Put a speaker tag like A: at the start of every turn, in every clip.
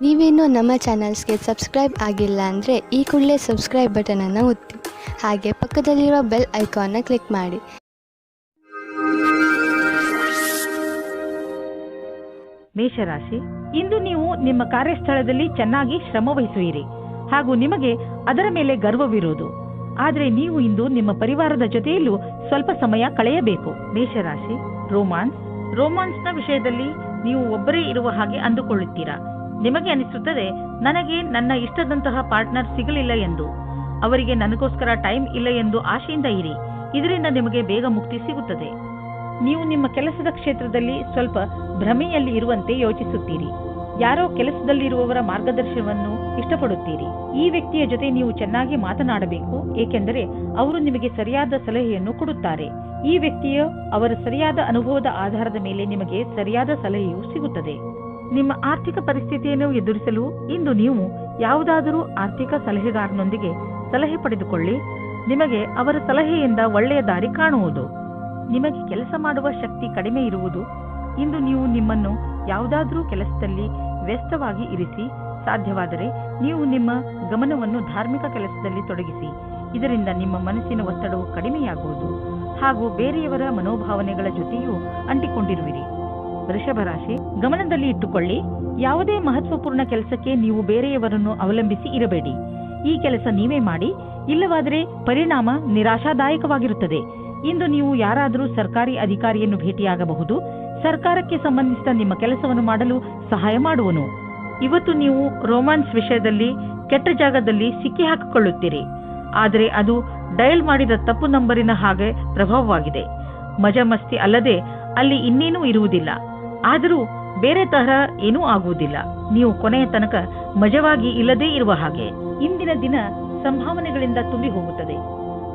A: ನೀವೇನೂ ನಮ್ಮ ಚಾನಲ್ಸ್ಗೆ ಸಬ್ಸ್ಕ್ರೈಬ್ ಆಗಿಲ್ಲ ಅಂದರೆ ಈ ಕೂಡಲೇ ಸಬ್ಸ್ಕ್ರೈಬ್ ಬಟನನ್ನು ಒತ್ತಿ ಹಾಗೆ ಪಕ್ಕದಲ್ಲಿರೋ ಬೆಲ್ ಐಕಾನ್ನ ಕ್ಲಿಕ್ ಮಾಡಿ.
B: ಮೇಷರಾಶಿ, ಇಂದು ನೀವು ನಿಮ್ಮ ಕಾರ್ಯಸ್ಥಳದಲ್ಲಿ ಚೆನ್ನಾಗಿ ಶ್ರಮ ವಹಿಸುವಿರಿ ಹಾಗೂ ನಿಮಗೆ ಅದರ ಮೇಲೆ ಗರ್ವವಿರುವುದು. ಆದರೆ ನೀವು ಇಂದು ನಿಮ್ಮ ಪರಿವಾರದ ಜೊತೆಯಲ್ಲೂ ಸ್ವಲ್ಪ ಸಮಯ ಕಳೆಯಬೇಕು. ಮೇಷರಾಶಿ, ರೋಮಾನ್ಸ್ನ ವಿಷಯದಲ್ಲಿ ನೀವು ಒಬ್ಬರೇ ಇರುವ ಹಾಗೆ ಅಂದುಕೊಳ್ಳುತ್ತೀರಾ. ನಿಮಗೆ ಅನಿಸುತ್ತದೆ, ನನಗೆ ನನ್ನ ಇಷ್ಟದಂತಹ ಪಾರ್ಟ್ನರ್ ಸಿಗಲಿಲ್ಲ ಎಂದು, ಅವರಿಗೆ ನನಗೋಸ್ಕರ ಟೈಮ್ ಇಲ್ಲ ಎಂದು ಆಶೆಯಿಂದ ಇರಿ. ಇದರಿಂದ ನಿಮಗೆ ಬೇಗ ಮುಕ್ತಿ ಸಿಗುತ್ತದೆ. ನೀವು ನಿಮ್ಮ ಕೆಲಸದ ಕ್ಷೇತ್ರದಲ್ಲಿ ಸ್ವಲ್ಪ ಭ್ರಮೆಯಲ್ಲಿ ಇರುವಂತೆ ಯೋಚಿಸುತ್ತೀರಿ. ಯಾರೋ ಕೆಲಸದಲ್ಲಿರುವವರ ಮಾರ್ಗದರ್ಶನವನ್ನು ಇಷ್ಟಪಡುತ್ತೀರಿ. ಈ ವ್ಯಕ್ತಿಯ ಜೊತೆ ನೀವು ಚೆನ್ನಾಗಿ ಮಾತನಾಡಬೇಕು, ಏಕೆಂದರೆ ಅವರು ನಿಮಗೆ ಸರಿಯಾದ ಸಲಹೆಯನ್ನು ಕೊಡುತ್ತಾರೆ. ಈ ವ್ಯಕ್ತಿಯ ಅವರ ಸರಿಯಾದ ಅನುಭವದ ಆಧಾರದ ಮೇಲೆ ನಿಮಗೆ ಸರಿಯಾದ ಸಲಹೆಯೂ ಸಿಗುತ್ತದೆ. ನಿಮ್ಮ ಆರ್ಥಿಕ ಪರಿಸ್ಥಿತಿಯನ್ನು ಎದುರಿಸಲು ಇಂದು ನೀವು ಯಾವುದಾದರೂ ಆರ್ಥಿಕ ಸಲಹೆಗಾರನೊಂದಿಗೆ ಸಲಹೆ ಪಡೆದುಕೊಳ್ಳಿ. ನಿಮಗೆ ಅವರ ಸಲಹೆಯಿಂದ ಒಳ್ಳೆಯ ದಾರಿ ಕಾಣುವುದು. ನಿಮಗೆ ಕೆಲಸ ಮಾಡುವ ಶಕ್ತಿ ಕಡಿಮೆ ಇರುವುದು. ಇಂದು ನೀವು ನಿಮ್ಮನ್ನು ಯಾವುದಾದರೂ ಕೆಲಸದಲ್ಲಿ ವ್ಯಸ್ತವಾಗಿ ಇರಿಸಿ. ಸಾಧ್ಯವಾದರೆ ನೀವು ನಿಮ್ಮ ಗಮನವನ್ನು ಧಾರ್ಮಿಕ ಕೆಲಸದಲ್ಲಿ ತೊಡಗಿಸಿ. ಇದರಿಂದ ನಿಮ್ಮ ಮನಸ್ಸಿನ ಒತ್ತಡವು ಕಡಿಮೆಯಾಗುವುದು ಹಾಗೂ ಬೇರೆಯವರ ಮನೋಭಾವನೆಗಳ ಜೊತೆಯೂ ಅಂಟಿಕೊಂಡಿರುವಿರಿ. ವೃಷಭ ರಾಶಿ, ಗಮನದಲ್ಲಿ ಇಟ್ಟುಕೊಳ್ಳಿ, ಯಾವುದೇ ಮಹತ್ವಪೂರ್ಣ ಕೆಲಸಕ್ಕೆ ನೀವು ಬೇರೆಯವರನ್ನು ಅವಲಂಬಿಸಿ ಇರಬೇಡಿ. ಈ ಕೆಲಸ ನೀವೇ ಮಾಡಿ, ಇಲ್ಲವಾದರೆ ಪರಿಣಾಮ ನಿರಾಶಾದಾಯಕವಾಗಿರುತ್ತದೆ. ಇಂದು ನೀವು ಯಾರಾದರೂ ಸರ್ಕಾರಿ ಅಧಿಕಾರಿಯನ್ನು ಭೇಟಿಯಾಗಬಹುದು. ಸರ್ಕಾರಕ್ಕೆ ಸಂಬಂಧಿಸಿದ ನಿಮ್ಮ ಕೆಲಸವನ್ನು ಮಾಡಲು ಸಹಾಯ ಮಾಡುವನು. ಇವತ್ತು ನೀವು ರೋಮಾನ್ಸ್ ವಿಷಯದಲ್ಲಿ ಕೆಟ್ಟ ಜಾಗದಲ್ಲಿ ಸಿಕ್ಕಿ ಹಾಕಿಕೊಳ್ಳುತ್ತೀರಿ. ಆದರೆ ಅದು ಡಯಲ್ ಮಾಡಿದ ತಪ್ಪು ನಂಬರಿನ ಹಾಗೆ ಪ್ರಭಾವವಾಗಿದೆ. ಮಜಾ ಮಸ್ತಿ ಅಲ್ಲದೆ ಅಲ್ಲಿ ಇನ್ನೇನೂ ಇರುವುದಿಲ್ಲ. ಆದರೂ ಬೇರೆ ತರಹ ಏನೂ ಆಗುವುದಿಲ್ಲ. ನೀವು ಕೊನೆಯ ತನಕ ಮಜವಾಗಿ ಇಲ್ಲದೇ ಇರುವ ಹಾಗೆ. ಇಂದಿನ ದಿನ ಸಂಭಾವನೆಗಳಿಂದ ತುಂಬಿ ಹೋಗುತ್ತದೆ.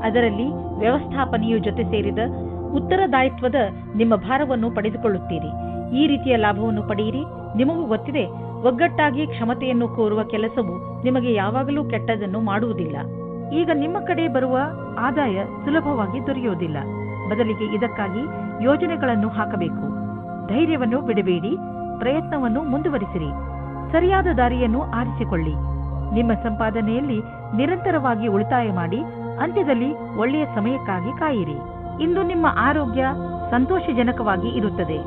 B: ಅದರಲ್ಲಿ ವ್ಯವಸ್ಥಾಪನೆಯು ಜೊತೆ ಸೇರಿದ ಉತ್ತರದಾಯಿತ್ವದ ನಿಮ್ಮ ಭಾರವನ್ನು ಪಡೆದುಕೊಳ್ಳುತ್ತೀರಿ. ಈ ರೀತಿಯ ಲಾಭವನ್ನು ಪಡೆಯಿರಿ. ನಿಮಗೂ ಗೊತ್ತಿದೆ, ಒಗ್ಗಟ್ಟಾಗಿ ಕ್ಷಮತೆಯನ್ನು ಕೋರುವ ಕೆಲಸವು ನಿಮಗೆ ಯಾವಾಗಲೂ ಕೆಟ್ಟದನ್ನು ಮಾಡುವುದಿಲ್ಲ. ಈಗ ನಿಮ್ಮ ಕಡೆ ಬರುವ ಆದಾಯ ಸುಲಭವಾಗಿ ದೊರೆಯುವುದಿಲ್ಲ. ಬದಲಿಗೆ ಇದಕ್ಕಾಗಿ ಯೋಜನೆಗಳನ್ನು ಹಾಕಬೇಕು. ಧೈರ್ಯವನ್ನು ಬಿಡಬೇಡಿ. ಪ್ರಯತ್ನವನ್ನು ಮುಂದುವರಿಸಿರಿ. ಸರಿಯಾದ ದಾರಿಯನ್ನು ಆರಿಸಿಕೊಳ್ಳಿ. ನಿಮ್ಮ ಸಂಪಾದನೆಯಲ್ಲಿ ನಿರಂತರವಾಗಿ ಉಳಿತಾಯ ಮಾಡಿ. ಅಂತ್ಯದಲ್ಲಿ ಒಳ್ಳೆಯ ಸಮಯಕ್ಕಾಗಿ ಕಾಯಿರಿ. ಇಂದು ನಿಮ್ಮ ಆರೋಗ್ಯ ಸಂತೋಷಜನಕವಾಗಿ ಇರುತ್ತದೆ.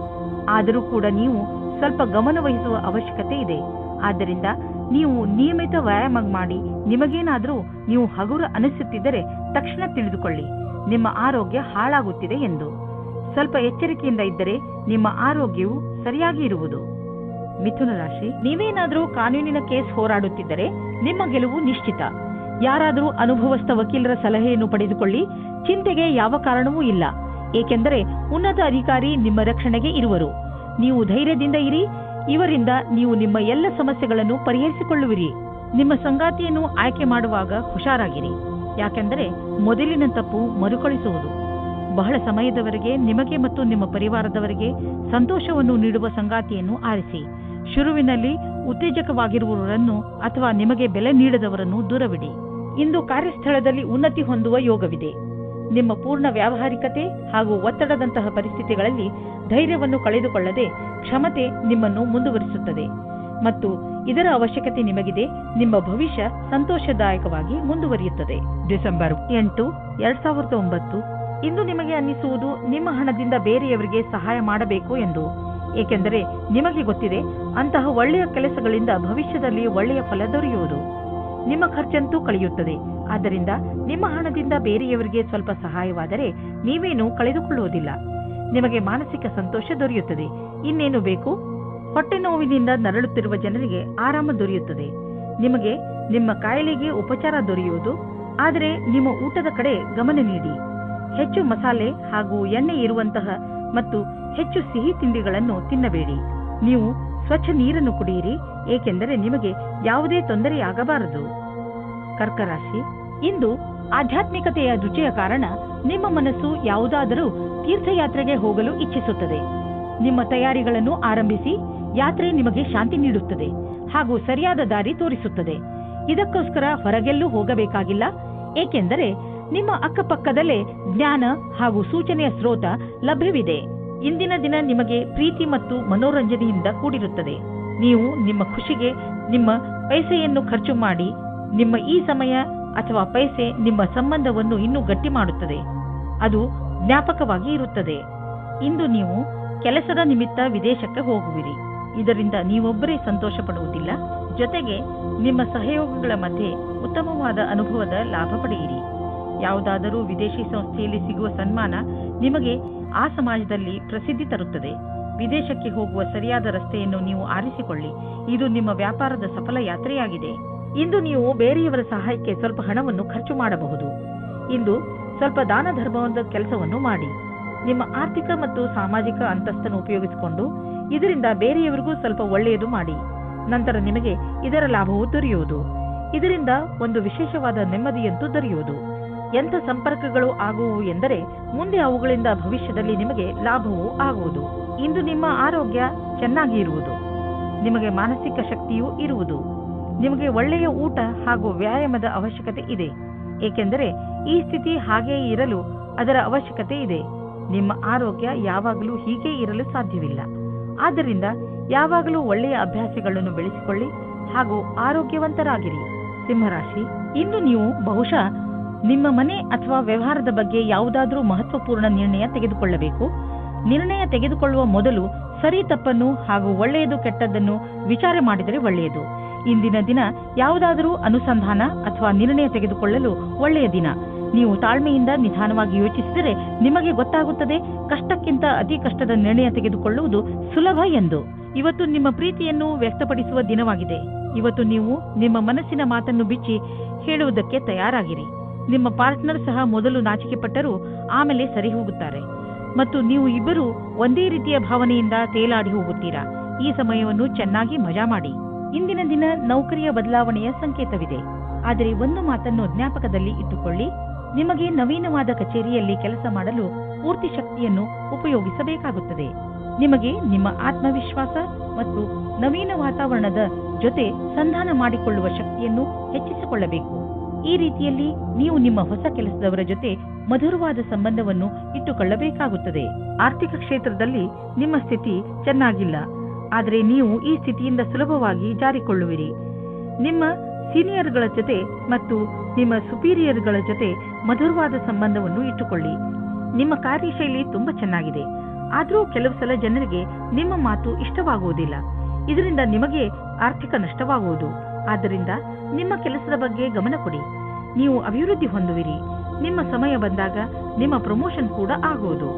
B: ಆದರೂ ಕೂಡ ನೀವು ಸ್ವಲ್ಪ ಗಮನ ವಹಿಸುವ ಅವಶ್ಯಕತೆ ಇದೆ. ಆದ್ದರಿಂದ ನೀವು ನಿಯಮಿತ ವ್ಯಾಯಾಮ ಮಾಡಿ. ನಿಮಗೇನಾದರೂ ನೀವು ಹಗುರ ಅನಿಸುತ್ತಿದ್ದರೆ ತಕ್ಷಣ ತಿಳಿದುಕೊಳ್ಳಿ, ನಿಮ್ಮ ಆರೋಗ್ಯ ಹಾಳಾಗುತ್ತಿದೆ ಎಂದು. ಸ್ವಲ್ಪ ಎಚ್ಚರಿಕೆಯಿಂದ ಇದ್ದರೆ ನಿಮ್ಮ ಆರೋಗ್ಯವು ಸರಿಯಾಗಿ ಇರುವುದು. ಮಿಥುನ ರಾಶಿ, ನೀವೇನಾದರೂ ಕಾನೂನಿನ ಕೇಸ್ ಹೋರಾಡುತ್ತಿದ್ದರೆ ನಿಮ್ಮ ಗೆಲುವು ನಿಶ್ಚಿತ. ಯಾರಾದರೂ ಅನುಭವಸ್ಥ ವಕೀಲರ ಸಲಹೆಯನ್ನು ಪಡೆದುಕೊಳ್ಳಿ. ಚಿಂತೆಗೆ ಯಾವ ಕಾರಣವೂ ಇಲ್ಲ, ಏಕೆಂದರೆ ಉನ್ನತ ಅಧಿಕಾರಿ ನಿಮ್ಮ ರಕ್ಷಣೆಗೆ ಇರುವರು. ನೀವು ಧೈರ್ಯದಿಂದ ಇರಿ. ಇವರಿಂದ ನೀವು ನಿಮ್ಮ ಎಲ್ಲ ಸಮಸ್ಯೆಗಳನ್ನು ಪರಿಹರಿಸಿಕೊಳ್ಳುವಿರಿ. ನಿಮ್ಮ ಸಂಗಾತಿಯನ್ನು ಆಯ್ಕೆ ಮಾಡುವಾಗ ಹುಷಾರಾಗಿರಿ, ಯಾಕೆಂದರೆ ಮೊದಲಿನ ತಪ್ಪು ಮರುಕಳಿಸುವುದು. ಬಹಳ ಸಮಯದವರೆಗೆ ನಿಮಗೆ ಮತ್ತು ನಿಮ್ಮ ಪರಿವಾರದವರಿಗೆ ಸಂತೋಷವನ್ನು ನೀಡುವ ಸಂಗಾತಿಯನ್ನು ಆರಿಸಿ. ಶುರುವಿನಲ್ಲಿ ಉತ್ತೇಜಕವಾಗಿರುವವರನ್ನು ಅಥವಾ ನಿಮಗೆ ಬೆಲೆ ನೀಡದವರನ್ನು ದೂರವಿಡಿ. ಇಂದು ಕಾರ್ಯಸ್ಥಳದಲ್ಲಿ ಉನ್ನತಿ ಹೊಂದುವ ಯೋಗವಿದೆ. ನಿಮ್ಮ ಪೂರ್ಣ ವ್ಯಾವಹಾರಿಕತೆ ಹಾಗೂ ಒತ್ತಡದಂತಹ ಪರಿಸ್ಥಿತಿಗಳಲ್ಲಿ ಧೈರ್ಯವನ್ನು ಕಳೆದುಕೊಳ್ಳದೆ ಕ್ಷಮತೆ ನಿಮ್ಮನ್ನು ಮುಂದುವರಿಸುತ್ತದೆ ಮತ್ತು ಇದರ ಅವಶ್ಯಕತೆ ನಿಮಗಿದೆ. ನಿಮ್ಮ ಭವಿಷ್ಯ ಸಂತೋಷದಾಯಕವಾಗಿ ಮುಂದುವರಿಯುತ್ತದೆ. ಡಿಸೆಂಬರ್ 8, 2009. ಇಂದು ನಿಮಗೆ ಅನ್ನಿಸುವುದು ನಿಮ್ಮ ಹಣದಿಂದ ಬೇರೆಯವರಿಗೆ ಸಹಾಯ ಮಾಡಬೇಕು ಎಂದು, ಏಕೆಂದರೆ ನಿಮಗೆ ಗೊತ್ತಿದೆ, ಅಂತಹ ಒಳ್ಳೆಯ ಕೆಲಸಗಳಿಂದ ಭವಿಷ್ಯದಲ್ಲಿ ಒಳ್ಳೆಯ ಫಲ ದೊರೆಯುವುದು. ನಿಮ್ಮ ಖರ್ಚಂತೂ ಕಳೆಯುತ್ತದೆ. ಆದ್ದರಿಂದ ನಿಮ್ಮ ಹಣದಿಂದ ಬೇರೆಯವರಿಗೆ ಸ್ವಲ್ಪ ಸಹಾಯವಾದರೆ ನೀವೇನು ಕಳೆದುಕೊಳ್ಳುವುದಿಲ್ಲ. ನಿಮಗೆ ಮಾನಸಿಕ ಸಂತೋಷ ದೊರೆಯುತ್ತದೆ. ಇನ್ನೇನು ಬೇಕು? ಹೊಟ್ಟೆ ನೋವಿನಿಂದ ನರಳುತ್ತಿರುವ ಜನರಿಗೆ ಆರಾಮ ದೊರೆಯುತ್ತದೆ. ನಿಮಗೆ ನಿಮ್ಮ ಕಾಯಿಲೆಗೆ ಉಪಚಾರ ದೊರೆಯುವುದು. ಆದರೆ ನಿಮ್ಮ ಊಟದ ಕಡೆ ಗಮನ ನೀಡಿ. ಹೆಚ್ಚು ಮಸಾಲೆ ಹಾಗೂ ಎಣ್ಣೆ ಇರುವಂತಹ ಮತ್ತು ಹೆಚ್ಚು ಸಿಹಿ ತಿಂಡಿಗಳನ್ನು ತಿನ್ನಬೇಡಿ. ನೀವು ಸ್ವಚ್ಛ ನೀರನ್ನು ಕುಡಿಯಿರಿ, ಏಕೆಂದರೆ ನಿಮಗೆ ಯಾವುದೇ ತೊಂದರೆಯಾಗಬಾರದು. ಕರ್ಕರಾಶಿ, ಇಂದು ಆಧ್ಯಾತ್ಮಿಕತೆಯ ರುಚಿಯ ಕಾರಣ ನಿಮ್ಮ ಮನಸ್ಸು ಯಾವುದಾದರೂ ತೀರ್ಥಯಾತ್ರೆಗೆ ಹೋಗಲು ಇಚ್ಛಿಸುತ್ತದೆ. ನಿಮ್ಮ ತಯಾರಿಗಳನ್ನು ಆರಂಭಿಸಿ. ಯಾತ್ರೆ ನಿಮಗೆ ಶಾಂತಿ ನೀಡುತ್ತದೆ ಹಾಗೂ ಸರಿಯಾದ ದಾರಿ ತೋರಿಸುತ್ತದೆ. ಇದಕ್ಕೋಸ್ಕರ ಹೊರಗೆಲ್ಲೂ ಹೋಗಬೇಕಾಗಿಲ್ಲ, ಏಕೆಂದರೆ ನಿಮ್ಮ ಅಕ್ಕಪಕ್ಕದಲ್ಲೇ ಜ್ಞಾನ ಹಾಗೂ ಸೂಚನೆಯ ಸ್ರೋತ ಲಭ್ಯವಿದೆ. ಇಂದಿನ ದಿನ ನಿಮಗೆ ಪ್ರೀತಿ ಮತ್ತು ಮನೋರಂಜನೆಯಿಂದ ಕೂಡಿರುತ್ತದೆ. ನೀವು ನಿಮ್ಮ ಖುಷಿಗೆ ನಿಮ್ಮ ಪೈಸೆಯನ್ನು ಖರ್ಚು ಮಾಡಿ ನಿಮ್ಮ ಈ ಸಮಯ ಅಥವಾ ಪೈಸೆ ನಿಮ್ಮ ಸಂಬಂಧವನ್ನು ಇನ್ನೂ ಗಟ್ಟಿ ಮಾಡುತ್ತದೆ. ಅದು ಜ್ಞಾಪಕವಾಗಿ ಇರುತ್ತದೆ. ಇಂದು ನೀವು ಕೆಲಸದ ನಿಮಿತ್ತ ವಿದೇಶಕ್ಕೆ ಹೋಗುವಿರಿ. ಇದರಿಂದ ನೀವೊಬ್ಬರೇ ಸಂತೋಷ ಪಡುವುದಿಲ್ಲ, ಜೊತೆಗೆ ನಿಮ್ಮ ಸಹಯೋಗಿಗಳ ಮಧ್ಯೆ ಉತ್ತಮವಾದ ಅನುಭವದ ಲಾಭ ಪಡೆಯಿರಿ. ಯಾವುದಾದರೂ ವಿದೇಶಿ ಸಂಸ್ಥೆಯಲ್ಲಿ ಸಿಗುವ ಸನ್ಮಾನ ನಿಮಗೆ ಆ ಸಮಾಜದಲ್ಲಿ ಪ್ರಸಿದ್ಧಿ ತರುತ್ತದೆ. ವಿದೇಶಕ್ಕೆ ಹೋಗುವ ಸರಿಯಾದ ರಸ್ತೆಯನ್ನು ನೀವು ಆರಿಸಿಕೊಳ್ಳಿ. ಇದು ನಿಮ್ಮ ವ್ಯಾಪಾರದ ಸಫಲ ಯಾತ್ರೆಯಾಗಿದೆ. ಇಂದು ನೀವು ಬೇರೆಯವರ ಸಹಾಯಕ್ಕೆ ಸ್ವಲ್ಪ ಹಣವನ್ನು ಖರ್ಚು ಮಾಡಬಹುದು. ಇಂದು ಸ್ವಲ್ಪ ದಾನ ಧರ್ಮದ ಕೆಲಸವನ್ನು ಮಾಡಿ. ನಿಮ್ಮ ಆರ್ಥಿಕ ಮತ್ತು ಸಾಮಾಜಿಕ ಅಂತಸ್ತನ್ನು ಉಪಯೋಗಿಸಿಕೊಂಡು ಇದರಿಂದ ಬೇರೆಯವರಿಗೂ ಸ್ವಲ್ಪ ಒಳ್ಳೆಯದು ಮಾಡಿ. ನಂತರ ನಿಮಗೆ ಇದರ ಲಾಭವು ದೊರೆಯುವುದು. ಇದರಿಂದ ಒಂದು ವಿಶೇಷವಾದ ನೆಮ್ಮದಿಯಂತೂ ದೊರೆಯುವುದು. ಎಂಥ ಸಂಪರ್ಕಗಳು ಆಗುವು ಎಂದರೆ ಮುಂದೆ ಅವುಗಳಿಂದ ಭವಿಷ್ಯದಲ್ಲಿ ನಿಮಗೆ ಲಾಭವೂ ಆಗುವುದು. ಇಂದು ನಿಮ್ಮ ಆರೋಗ್ಯ ಚೆನ್ನಾಗಿ ಇರುವುದು. ನಿಮಗೆ ಮಾನಸಿಕ ಶಕ್ತಿಯೂ ಇರುವುದು. ನಿಮಗೆ ಒಳ್ಳೆಯ ಊಟ ಹಾಗೂ ವ್ಯಾಯಾಮದ ಅವಶ್ಯಕತೆ ಇದೆ, ಏಕೆಂದರೆ ಈ ಸ್ಥಿತಿ ಹಾಗೆಯೇ ಇರಲು ಅದರ ಅವಶ್ಯಕತೆ ಇದೆ. ನಿಮ್ಮ ಆರೋಗ್ಯ ಯಾವಾಗಲೂ ಹೀಗೆ ಇರಲು ಸಾಧ್ಯವಿಲ್ಲ. ಆದ್ದರಿಂದ ಯಾವಾಗಲೂ ಒಳ್ಳೆಯ ಅಭ್ಯಾಸಗಳನ್ನು ಬೆಳೆಸಿಕೊಳ್ಳಿ ಹಾಗೂ ಆರೋಗ್ಯವಂತರಾಗಿರಿ. ಸಿಂಹರಾಶಿ, ಇಂದು ನೀವು ಬಹುಶಃ ನಿಮ್ಮ ಮನೆ ಅಥವಾ ವ್ಯವಹಾರದ ಬಗ್ಗೆ ಯಾವುದಾದರೂ ಮಹತ್ವಪೂರ್ಣ ನಿರ್ಣಯ ತೆಗೆದುಕೊಳ್ಳಬೇಕು. ನಿರ್ಣಯ ತೆಗೆದುಕೊಳ್ಳುವ ಮೊದಲು ಸರಿ ತಪ್ಪನ್ನು ಹಾಗೂ ಒಳ್ಳೆಯದು ಕೆಟ್ಟದ್ದನ್ನು ವಿಚಾರ ಮಾಡಿದರೆ ಒಳ್ಳೆಯದು. ಇಂದಿನ ದಿನ ಯಾವುದಾದರೂ ಅನುಸಂಧಾನ ಅಥವಾ ನಿರ್ಣಯ ತೆಗೆದುಕೊಳ್ಳಲು ಒಳ್ಳೆಯ ದಿನ. ನೀವು ತಾಳ್ಮೆಯಿಂದ ನಿಧಾನವಾಗಿ ಯೋಚಿಸಿದರೆ ನಿಮಗೆ ಗೊತ್ತಾಗುತ್ತದೆ ಕಷ್ಟಕ್ಕಿಂತ ಅತಿ ಕಷ್ಟದ ನಿರ್ಣಯ ತೆಗೆದುಕೊಳ್ಳುವುದು ಸುಲಭ ಎಂದು. ಇವತ್ತು ನಿಮ್ಮ ಪ್ರೀತಿಯನ್ನು ವ್ಯಕ್ತಪಡಿಸುವ ದಿನವಾಗಿದೆ. ಇವತ್ತು ನೀವು ನಿಮ್ಮ ಮನಸ್ಸಿನ ಮಾತನ್ನು ಬಿಚ್ಚಿ ಹೇಳುವುದಕ್ಕೆ ತಯಾರಾಗಿರಿ. ನಿಮ್ಮ ಪಾರ್ಟ್ನರ್ ಸಹ ಮೊದಲು ನಾಚಿಕೆ ಪಟ್ಟರೂ ಆಮೇಲೆ ಸರಿ ಹೋಗುತ್ತಾರೆ ಮತ್ತು ನೀವು ಇಬ್ಬರು ಒಂದೇ ರೀತಿಯ ಭಾವನೆಯಿಂದ ತೇಲಾಡಿ ಹೋಗುತ್ತೀರಾ. ಈ ಸಮಯವನ್ನು ಚೆನ್ನಾಗಿ ಮಜಾ ಮಾಡಿ. ಇಂದಿನ ದಿನ ನೌಕರಿಯ ಬದಲಾವಣೆಯ ಸಂಕೇತವಿದೆ. ಆದರೆ ಒಂದು ಮಾತನ್ನು ಜ್ಞಾಪಕದಲ್ಲಿ ಇಟ್ಟುಕೊಳ್ಳಿ, ನಿಮಗೆ ನವೀನವಾದ ಕಚೇರಿಯಲ್ಲಿ ಕೆಲಸ ಮಾಡಲು ಪೂರ್ತಿ ಶಕ್ತಿಯನ್ನು ಉಪಯೋಗಿಸಬೇಕಾಗುತ್ತದೆ. ನಿಮಗೆ ನಿಮ್ಮ ಆತ್ಮವಿಶ್ವಾಸ ಮತ್ತು ನವೀನ ವಾತಾವರಣದ ಜೊತೆ ಸಂಧಾನ ಮಾಡಿಕೊಳ್ಳುವ ಶಕ್ತಿಯನ್ನು ಹೆಚ್ಚಿಸಿಕೊಳ್ಳಬೇಕು. ಈ ರೀತಿಯಲ್ಲಿ ನೀವು ನಿಮ್ಮ ಹೊಸ ಕೆಲಸದವರ ಜೊತೆ ಮಧುರವಾದ ಸಂಬಂಧವನ್ನು ಇಟ್ಟುಕೊಳ್ಳಬೇಕಾಗುತ್ತದೆ. ಆರ್ಥಿಕ ಕ್ಷೇತ್ರದಲ್ಲಿ ನಿಮ್ಮ ಸ್ಥಿತಿ ಚೆನ್ನಾಗಿಲ್ಲ, ಆದರೆ ನೀವು ಈ ಸ್ಥಿತಿಯಿಂದ ಸುಲಭವಾಗಿ ಜಾರಿಕೊಳ್ಳುವಿರಿ. ನಿಮ್ಮ ಸೀನಿಯರ್ಗಳ ಜೊತೆ ಮತ್ತು ನಿಮ್ಮ ಸುಪೀರಿಯರ್ಗಳ ಜೊತೆ ಮಧುರವಾದ ಸಂಬಂಧವನ್ನು ಇಟ್ಟುಕೊಳ್ಳಿ. ನಿಮ್ಮ ಕಾರ್ಯಶೈಲಿ ತುಂಬಾ ಚೆನ್ನಾಗಿದೆ, ಆದರೂ ಕೆಲವು ಸಲ ಜನರಿಗೆ ನಿಮ್ಮ ಮಾತು ಇಷ್ಟವಾಗುವುದಿಲ್ಲ. ಇದರಿಂದ ನಿಮಗೆ ಆರ್ಥಿಕ ನಷ್ಟವಾಗುವುದು. ಆದ್ದರಿಂದ ನಿಮ್ಮ ಕೆಲಸದ ಬಗ್ಗೆ ಗಮನ ಕೊಡಿ. ನೀವು ಅಭಿವೃದ್ಧಿ ಹೊಂದುವಿರಿ. ನಿಮ್ಮ ಸಮಯ ಬಂದಾಗ ನಿಮ್ಮ ಪ್ರಮೋಷನ್ ಕೂಡ ಆಗುವುದು.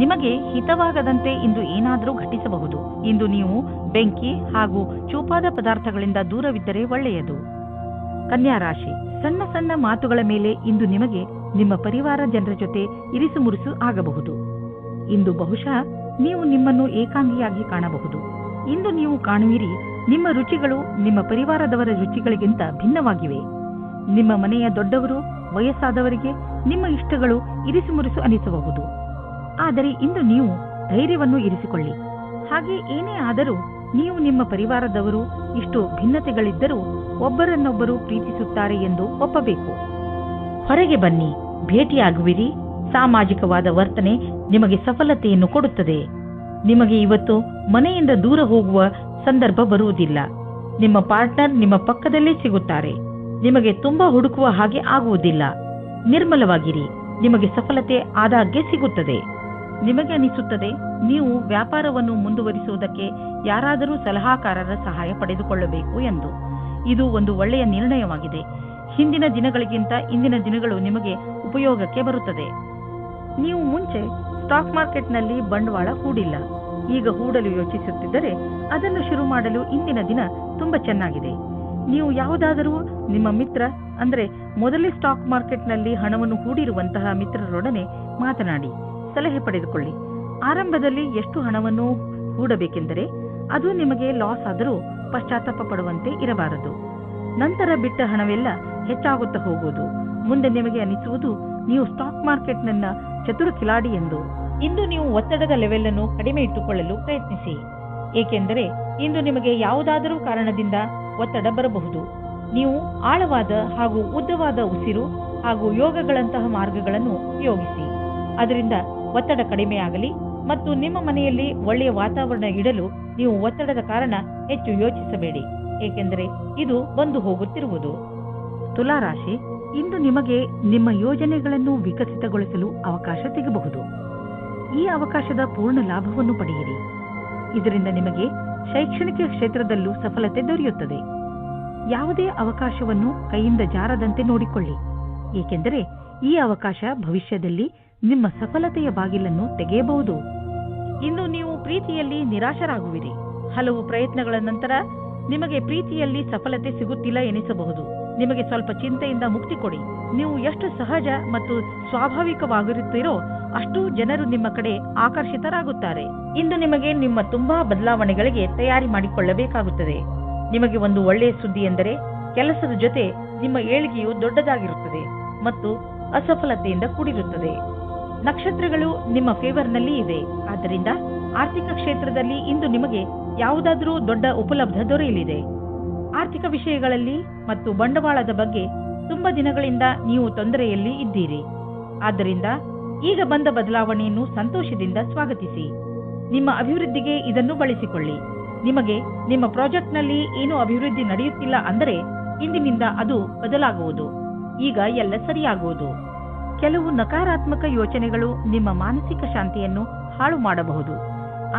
B: ನಿಮಗೆ ಹಿತವಾಗದಂತೆ ಇಂದು ಏನಾದರೂ ಘಟಿಸಬಹುದು. ಇಂದು ನೀವು ಬೆಂಕಿ ಹಾಗೂ ಚೂಪಾದ ಪದಾರ್ಥಗಳಿಂದ ದೂರವಿದ್ದರೆ ಒಳ್ಳೆಯದು. ಕನ್ಯಾ ರಾಶಿ, ಸಣ್ಣ ಸಣ್ಣ ಮಾತುಗಳ ಮೇಲೆ ಇಂದು ನಿಮಗೆ ನಿಮ್ಮ ಪರಿವಾರ ಜನರ ಜೊತೆ ಇರಿಸು ಮುರಿಸು ಆಗಬಹುದು. ಇಂದು ಬಹುಶಃ ನೀವು ನಿಮ್ಮನ್ನು ಏಕಾಂಗಿಯಾಗಿ ಕಾಣಬಹುದು. ಇಂದು ನೀವು ಕಾಣುವಿರಿ ನಿಮ್ಮ ರುಚಿಗಳು ನಿಮ್ಮ ಪರಿವಾರದವರ ರುಚಿಗಳಿಗಿಂತ ಭಿನ್ನವಾಗಿವೆ. ನಿಮ್ಮ ಮನೆಯ ದೊಡ್ಡವರು, ವಯಸ್ಸಾದವರಿಗೆ ನಿಮ್ಮ ಇಷ್ಟಗಳು ಇರಿಸು ಮುರಿಸು ಅನಿಸಬಹುದು. ಆದರೆ ಇಂದು ನೀವು ಧೈರ್ಯವನ್ನು ಇರಿಸಿಕೊಳ್ಳಿ. ಹಾಗೆ ಏನೇ ಆದರೂ ನೀವು ನಿಮ್ಮ ಪರಿವಾರದವರು ಇಷ್ಟು ಭಿನ್ನತೆಗಳಿದ್ದರೂ ಒಬ್ಬರನ್ನೊಬ್ಬರು ಪ್ರೀತಿಸುತ್ತಾರೆ ಎಂದು ಒಪ್ಪಬೇಕು. ಹೊರಗೆ ಬನ್ನಿ, ಭೇಟಿಯಾಗುವಿರಿ. ಸಾಮಾಜಿಕವಾದ ವರ್ತನೆ ನಿಮಗೆ ಸಫಲತೆಯನ್ನು ಕೊಡುತ್ತದೆ. ನಿಮಗೆ ಇವತ್ತು ಮನೆಯಿಂದ ದೂರ ಹೋಗುವ ಸಂದರ್ಭ ಬರುವುದಿಲ್ಲ. ನಿಮ್ಮ ಪಾರ್ಟ್ನರ್ ನಿಮ್ಮ ಪಕ್ಕದಲ್ಲೇ ಸಿಗುತ್ತಾರೆ. ನಿಮಗೆ ತುಂಬಾ ಹುಡುಕುವ ಹಾಗೆ ಆಗುವುದಿಲ್ಲ. ನಿರ್ಮಲವಾಗಿರಿ. ನಿಮಗೆ ಸಫಲತೆ ಆದಾಗ್ಗೆ ಸಿಗುತ್ತದೆ. ನಿಮಗೆ ಅನಿಸುತ್ತದೆ ನೀವು ವ್ಯಾಪಾರವನ್ನು ಮುಂದುವರಿಸುವುದಕ್ಕೆ ಯಾರಾದರೂ ಸಲಹಾಕಾರರ ಸಹಾಯ ಪಡೆದುಕೊಳ್ಳಬೇಕು ಎಂದು. ಇದು ಒಂದು ಒಳ್ಳೆಯ ನಿರ್ಣಯವಾಗಿದೆ. ಹಿಂದಿನ ದಿನಗಳಿಗಿಂತ ಇಂದಿನ ದಿನಗಳು ನಿಮಗೆ ಉಪಯೋಗಕ್ಕೆ ಬರುತ್ತದೆ. ನೀವು ಮುಂಚೆ ಸ್ಟಾಕ್ ಮಾರ್ಕೆಟ್ನಲ್ಲಿ ಬಂಡವಾಳ ಹೂಡಿಲ್ಲ, ಈಗ ಹೂಡಲು ಯೋಚಿಸುತ್ತಿದ್ದರೆ ಅದನ್ನು ಶುರು ಮಾಡಲು ಇಂದಿನ ದಿನ ತುಂಬಾ ಚೆನ್ನಾಗಿದೆ. ನೀವು ಯಾವುದಾದರೂ ನಿಮ್ಮ ಮಿತ್ರ ಅಂದರೆ ಮೊದಲೇ ಸ್ಟಾಕ್ ಮಾರ್ಕೆಟ್ನಲ್ಲಿ ಹಣವನ್ನು ಹೂಡಿರುವಂತಹ ಮಿತ್ರರೊಡನೆ ಮಾತನಾಡಿ ಸಲಹೆ ಪಡೆದುಕೊಳ್ಳಿ. ಆರಂಭದಲ್ಲಿ ಎಷ್ಟು ಹಣವನ್ನು ಹೂಡಬೇಕೆಂದರೆ ಅದು ನಿಮಗೆ ಲಾಸ್ ಆದರೂ ಪಶ್ಚಾತ್ತಾಪ ಪಡುವಂತೆ ಇರಬಾರದು. ನಂತರ ಬಿಟ್ಟ ಹಣವೆಲ್ಲ ಹೆಚ್ಚಾಗುತ್ತಾ ಹೋಗುವುದು. ಮುಂದೆ ನಿಮಗೆ ಅನಿಸುವುದು ನೀವು ಸ್ಟಾಕ್ ಮಾರ್ಕೆಟ್ನ ಚತುರ ಕಿಲಾಡಿ ಎಂದು. ಇಂದು ನೀವು ಒತ್ತಡದ ಲೆವೆಲ್ ಅನ್ನು ಕಡಿಮೆ ಇಟ್ಟುಕೊಳ್ಳಲು ಪ್ರಯತ್ನಿಸಿ, ಏಕೆಂದರೆ ಇಂದು ನಿಮಗೆ ಯಾವುದಾದರೂ ಕಾರಣದಿಂದ ಒತ್ತಡ ಬರಬಹುದು. ನೀವು ಆಳವಾದ ಹಾಗೂ ಉದ್ದವಾದ ಉಸಿರು ಹಾಗೂ ಯೋಗಗಳಂತಹ ಮಾರ್ಗಗಳನ್ನು ಉಪಯೋಗಿಸಿ. ಅದರಿಂದ ಒತ್ತಡ ಕಡಿಮೆಯಾಗಲಿ ಮತ್ತು ನಿಮ್ಮ ಮನೆಯಲ್ಲಿ ಒಳ್ಳೆಯ ವಾತಾವರಣ ಇಡಲು ನೀವು ಒತ್ತಡದ ಕಾರಣ ಹೆಚ್ಚು ಯೋಚಿಸಬೇಡಿ, ಏಕೆಂದರೆ ಇದು ಬಂದು ಹೋಗುತ್ತಿರುವುದು. ತುಲಾ ರಾಶಿ, ಇಂದು ನಿಮಗೆ ನಿಮ್ಮ ಯೋಜನೆಗಳನ್ನು ವಿಕಸಿತಗೊಳಿಸಲು ಅವಕಾಶ ಸಿಗಬಹುದು. ಈ ಅವಕಾಶದ ಪೂರ್ಣ ಲಾಭವನ್ನು ಪಡೆಯಿರಿ. ಇದರಿಂದ ನಿಮಗೆ ಶೈಕ್ಷಣಿಕ ಕ್ಷೇತ್ರದಲ್ಲೂ ಸಫಲತೆ ದೊರೆಯುತ್ತದೆ. ಯಾವುದೇ ಅವಕಾಶವನ್ನು ಕೈಯಿಂದ ಜಾರದಂತೆ ನೋಡಿಕೊಳ್ಳಿ, ಏಕೆಂದರೆ ಈ ಅವಕಾಶ ಭವಿಷ್ಯದಲ್ಲಿ ನಿಮ್ಮ ಸಫಲತೆಯ ಬಾಗಿಲನ್ನು ತೆಗೆಯಬಹುದು. ಇಂದು ನೀವು ಪ್ರೀತಿಯಲ್ಲಿ ನಿರಾಶರಾಗುವಿರಿ. ಹಲವು ಪ್ರಯತ್ನಗಳ ನಂತರ ನಿಮಗೆ ಪ್ರೀತಿಯಲ್ಲಿ ಸಫಲತೆ ಸಿಗುತ್ತಿಲ್ಲ ಎನಿಸಬಹುದು. ನಿಮಗೆ ಸ್ವಲ್ಪ ಚಿಂತೆಯಿಂದ ಮುಕ್ತಿ ಕೊಡಿ. ನೀವು ಎಷ್ಟು ಸಹಜ ಮತ್ತು ಸ್ವಾಭಾವಿಕವಾಗಿರುತ್ತೀರೋ ಅಷ್ಟು ಜನರು ನಿಮ್ಮ ಕಡೆ ಆಕರ್ಷಿತರಾಗುತ್ತಾರೆ. ಇಂದು ನಿಮಗೆ ನಿಮ್ಮ ತುಂಬಾ ಬದಲಾವಣೆಗಳಿಗೆ ತಯಾರಿ ಮಾಡಿಕೊಳ್ಳಬೇಕಾಗುತ್ತದೆ. ನಿಮಗೆ ಒಂದು ಒಳ್ಳೆಯ ಸುದ್ದಿ ಎಂದರೆ ಕೆಲಸದ ಜೊತೆ ನಿಮ್ಮ ಏಳಿಗೆಯು ದೊಡ್ಡದಾಗಿರುತ್ತದೆ ಮತ್ತು ಅಸಫಲತೆಯಿಂದ ಕೂಡಿರುತ್ತದೆ. ನಕ್ಷತ್ರಗಳು ನಿಮ್ಮ ಫೇವರ್ನಲ್ಲಿ ಇದೆ. ಆದ್ದರಿಂದ ಆರ್ಥಿಕ ಕ್ಷೇತ್ರದಲ್ಲಿ ಇಂದು ನಿಮಗೆ ಯಾವುದಾದರೂ ದೊಡ್ಡ ಉಪಲಬ್ಧ ದೊರೆಯಲಿದೆ. ಆರ್ಥಿಕ ವಿಷಯಗಳಲ್ಲಿ ಮತ್ತು ಬಂಡವಾಳದ ಬಗ್ಗೆ ತುಂಬಾ ದಿನಗಳಿಂದ ನೀವು ತೊಂದರೆಯಲ್ಲಿ ಇದ್ದೀರಿ. ಆದ್ದರಿಂದ ಈಗ ಬಂದ ಬದಲಾವಣೆಯನ್ನು ಸಂತೋಷದಿಂದ ಸ್ವಾಗತಿಸಿ. ನಿಮ್ಮ ಅಭಿವೃದ್ಧಿಗೆ ಇದನ್ನು ಬಳಸಿಕೊಳ್ಳಿ. ನಿಮಗೆ ನಿಮ್ಮ ಪ್ರಾಜೆಕ್ಟ್ನಲ್ಲಿ ಏನು ಅಭಿವೃದ್ಧಿ ನಡೆಯುತ್ತಿಲ್ಲ ಅಂದರೆ ಇಂದಿನಿಂದ ಅದು ಬದಲಾಗುವುದು. ಈಗ ಎಲ್ಲ ಸರಿಯಾಗುವುದು. ಕೆಲವು ನಕಾರಾತ್ಮಕ ಯೋಚನೆಗಳು ನಿಮ್ಮ ಮಾನಸಿಕ ಶಾಂತಿಯನ್ನು ಹಾಳು ಮಾಡಬಹುದು.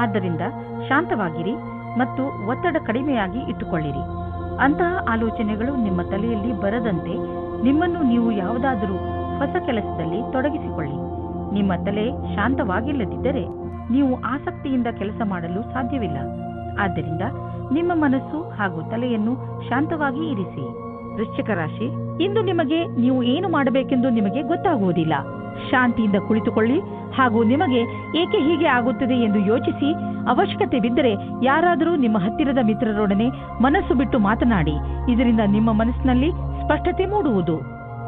B: ಆದ್ದರಿಂದ ಶಾಂತವಾಗಿರಿ ಮತ್ತು ಒತ್ತಡ ಕಡಿಮೆಯಾಗಿ ಇಟ್ಟುಕೊಳ್ಳಿರಿ. ಅಂತಹ ಆಲೋಚನೆಗಳು ನಿಮ್ಮ ತಲೆಯಲ್ಲಿ ಬರದಂತೆ ನಿಮ್ಮನ್ನು ನೀವು ಯಾವುದಾದರೂ ಹೊಸ ಕೆಲಸದಲ್ಲಿ ತೊಡಗಿಸಿಕೊಳ್ಳಿ. ನಿಮ್ಮ ತಲೆ ಶಾಂತವಾಗಿಲ್ಲದಿದ್ದರೆ ನೀವು ಆಸಕ್ತಿಯಿಂದ ಕೆಲಸ ಮಾಡಲು ಸಾಧ್ಯವಿಲ್ಲ. ಆದ್ದರಿಂದ ನಿಮ್ಮ ಮನಸ್ಸು ಹಾಗೂ ತಲೆಯನ್ನು ಶಾಂತವಾಗಿ ಇರಿಸಿ. ವೃಶ್ಚಿಕ ರಾಶಿ, ಇಂದು ನಿಮಗೆ ನೀವು ಏನು ಮಾಡಬೇಕೆಂದು ನಿಮಗೆ ಗೊತ್ತಾಗುವುದಿಲ್ಲ. ಶಾಂತಿಯಿಂದ ಕುಳಿತುಕೊಳ್ಳಿ ಹಾಗೂ ನಿಮಗೆ ಏಕೆ ಹೀಗೆ ಆಗುತ್ತದೆ ಎಂದು ಯೋಚಿಸಿ, ಅವಶ್ಯಕತೆ ಬಿದ್ದರೆ ಯಾರಾದರೂ ನಿಮ್ಮ ಹತ್ತಿರದ ಮಿತ್ರರೊಡನೆ ಮನಸ್ಸು ಬಿಟ್ಟು ಮಾತನಾಡಿ. ಇದರಿಂದ ನಿಮ್ಮ ಮನಸ್ಸಿನಲ್ಲಿ ಸ್ಪಷ್ಟತೆ ಮೂಡುವುದು.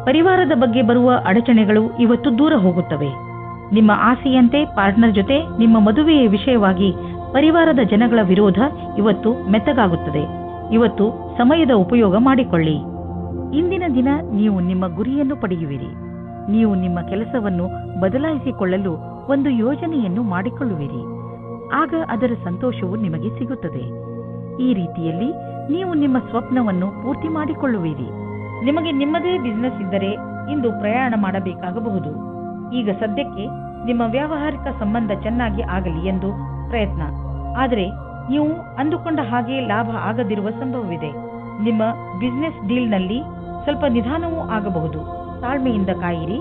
B: ಪರಿವಾರದ ಬಗ್ಗೆ ಬರುವ ಅಡಚಣೆಗಳು ಇವತ್ತು ದೂರ ಹೋಗುತ್ತವೆ. ನಿಮ್ಮ ಆಸೆಯಂತೆ ಪಾರ್ಟ್ನರ್ ಜೊತೆ ನಿಮ್ಮ ಮದುವೆಯ ವಿಷಯವಾಗಿ ಪರಿವಾರದ ಜನಗಳ ವಿರೋಧ ಇವತ್ತು ಮೆತ್ತಗಾಗುತ್ತದೆ. ಇವತ್ತು ಸಮಯದ ಉಪಯೋಗ ಮಾಡಿಕೊಳ್ಳಿ. ಇಂದಿನ ದಿನ ನೀವು ನಿಮ್ಮ ಗುರಿಯನ್ನು ಪಡೆಯುವಿರಿ. ನೀವು ನಿಮ್ಮ ಕೆಲಸವನ್ನು ಬದಲಾಯಿಸಿಕೊಳ್ಳಲು ಒಂದು ಯೋಜನೆಯನ್ನು ಮಾಡಿಕೊಳ್ಳುವಿರಿ. ಆಗ ಅದರ ಸಂತೋಷವು ನಿಮಗೆ ಸಿಗುತ್ತದೆ. ಈ ರೀತಿಯಲ್ಲಿ ನೀವು ನಿಮ್ಮ ಸ್ವಪ್ನವನ್ನು ಪೂರ್ತಿ ಮಾಡಿಕೊಳ್ಳುವಿರಿ. ನಿಮಗೆ ನಿಮ್ಮದೇ ಬಿಸಿನೆಸ್ ಇದ್ದರೆ ಇಂದು ಪ್ರಯಾಣ ಮಾಡಬೇಕಾಗಬಹುದು. ಈಗ ಸದ್ಯಕ್ಕೆ ನಿಮ್ಮ ವ್ಯಾವಹಾರಿಕ ಸಂಬಂಧ ಚೆನ್ನಾಗಿ ಆಗಲಿ ಎಂದು ಪ್ರಯತ್ನ. ಆದರೆ ನೀವು ಅಂದುಕೊಂಡ ಹಾಗೆ ಲಾಭ ಆಗದಿರುವ ಸಂಭವವಿದೆ. ನಿಮ್ಮ ಬಿಸಿನೆಸ್ ಡೀಲ್ನಲ್ಲಿ ಸ್ವಲ್ಪ ನಿಧಾನವೂ ಆಗಬಹುದು. ತಾಳ್ಮೆಯಿಂದ ಕಾಯಿರಿ.